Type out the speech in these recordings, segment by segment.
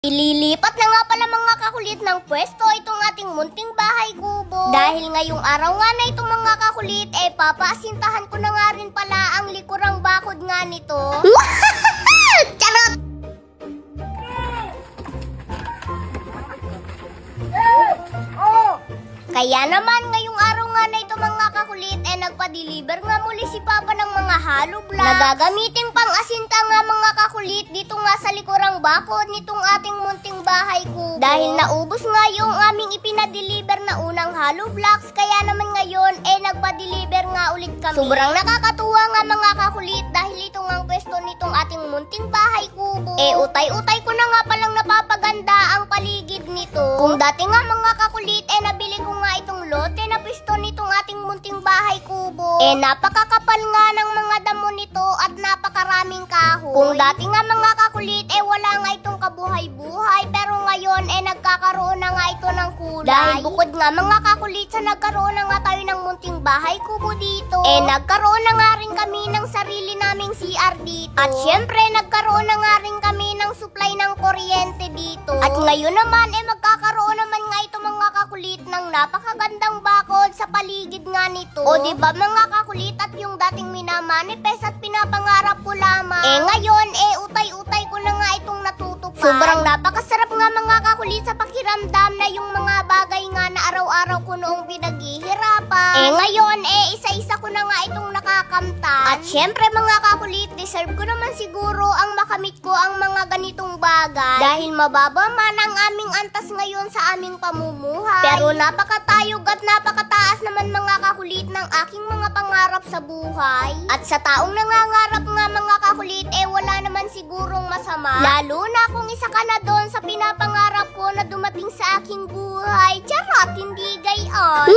Ililipat na nga pala mga kakulit ng pwesto itong ating munting bahay kubo. Dahil ngayong araw nga na itong mga kakulit, papaasintahan ko na nga rin pala ang likurang bakod nga nito. Charot! Kaya naman ngayong araw nga na ito mga kakulit, nagpa-deliver nga muli si Papa ng mga hollow blocks na gagamitin pang asinta nga mga kakulit dito nga sa likurang bakod nitong ating munting bahay kubo. Dahil naubos nga yung aming ipinadeliver na unang hollow blocks, kaya naman ngayon nagpa-deliver nga ulit kami. Sobrang nakakatuwa nga mga kakulit dahil ito nga ang pwesto nitong ating munting bahay kubo. Utay-utay ko na nga palang napapaganda ang paligid nito. Kung dati nga mga kakulit, nabili ko nga itong lote na pwesto nitong ating munting bahay kubo. Napakakapal nga ng mga damo nito at napakaraming kahoy. Kung dati nga mga kakulit, wala nga itong kabuhay-buhay, pero ngayon nagkakaroon na nga ito ng kulay. Dahil bukod nga mga kakulit sa nagkaroon na nga tayo ng munting bahay kubo dito, nagkaroon na nga rin kami ng sarili naming CR dito. At syempre nagkaroon na nga rin kami ng supply ng kuryente dito. At ngayon naman magkakaroon naman nga ito mga kakulit ng napakagandang bakod sa paligid nga nito. O diba mga kakulit, at yung dating minamanifest at pinapangarap ko lamang, ngayon utay-utay ko na nga itong natutupad. Sobrang napakasarap nga mga kakulit sa pakiramdam na yung mga bagay nga na araw-araw ko noong pinaghihirapan, ngayon isa-isa ko na nga itong nakakamtan. At syempre mga kakulit, deserve ko naman siguro ang makamit ko ang mga ganitong bagay dahil mababa man ang aming antas ngayon sa aming pamumuhay, pero napakatayog at napakataas naman mga kakulit ng aking mga pangarap sa buhay. At sa taong nangangarap nga mga kakulit, wala naman sigurong masama, lalo na kung isa ka na doon sa pinapangarap ko na dumating sa aking buhay. Charot, hindi gayon.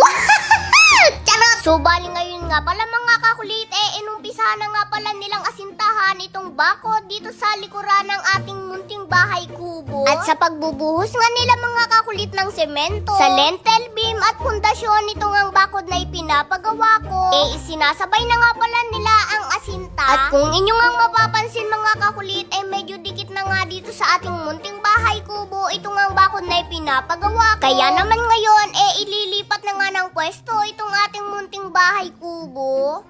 Charot! So bali ngayon nga pala mga kakulit, inumpisa na nga pala nilang asintahan itong bakod dito sa likuran ng ating munting bahay kubo. At sa pagbubuhos nga nila mga kakulit ng semento sa lintel beam at pundasyon nitong ang bakod na ipinapagawa ko, isinasabay na nga pala nila ang asinta. At kung inyong ang mapapansin mga kakulit, medyo dikit na nga dito sa ating munting bahay kubo itong ang bakod na ipinapagawa ko. Kaya naman ngayon, ililipat na nga ng pwesto itong ating munting bahay kubo.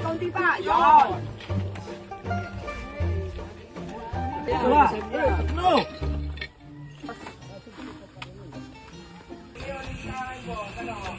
Kaunti pa. Yan. Dua. No.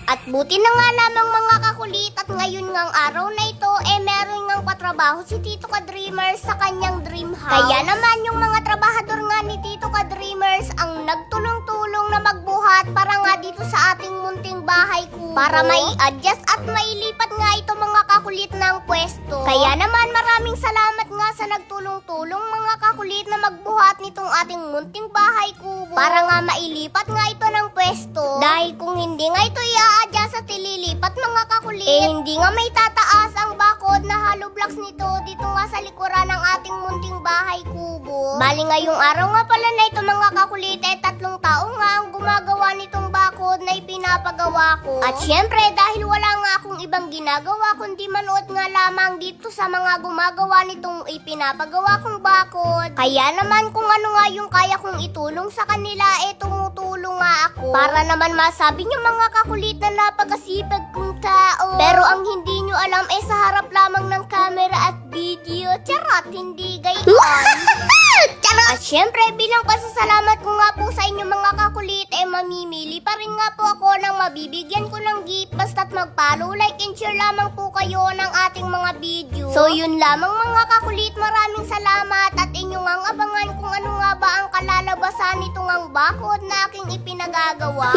At buti na nga lamang mga kakulit at ngayon ngang araw na ito, meron ngang patrabaho si Tito Ka-Dreamers sa kanyang dream house. Kaya naman yung mga trabahador nga ni Tito Ka-Dreamers ang nagtulong-tulong na magbuhat para nga dito sa ating munting bahay kubo, para mai-adjust at mailipat nga ito mga kakulit ng pwesto. Kaya naman maraming salamat nga sa nagtulong-tulong mga kakulit na magbuhat nitong ating munting bahay kubo para nga mailipat nga ito ng pwesto. Dahil kung hindi nga ito i-adjust at ililipat mga kakulit, hindi nga may tataas ang bakod na hollow blocks nito dito nga sa likuran ng ating munting bahay kubo. Bali ngayong araw nga pala na ito mga kakulit, 3 tao nga ang gumagawa nitong bakod na ipinapagawa ko. At syempre dahil wala nga akong ibang ginagawa kundi manood nga lamang dito sa mga gumagawa nitong ipinapagawa kong bakod, kaya naman kung ano nga yung kaya kong itulong sa kanila, tumutulong nga ako para naman masabi nyo mga kakulit na napakasipag kong tao. Pero ang hindi nyo alam sa harap lamang ng camera at video. Charot, hindi gayon. Charot! At syempre bilang pasasalamat ko nga po sa inyo mga kakulit, mamimili pa rin nga po ako ng mabibigyan ko ng gift basta't mag-follow, like and share lamang po kayo ng ating mga video. So yun lamang mga kakulit, maraming salamat at inyong ang abangan kung ano nga ba ang kalalabasan nitong ang bakod na aking ipinagagawa.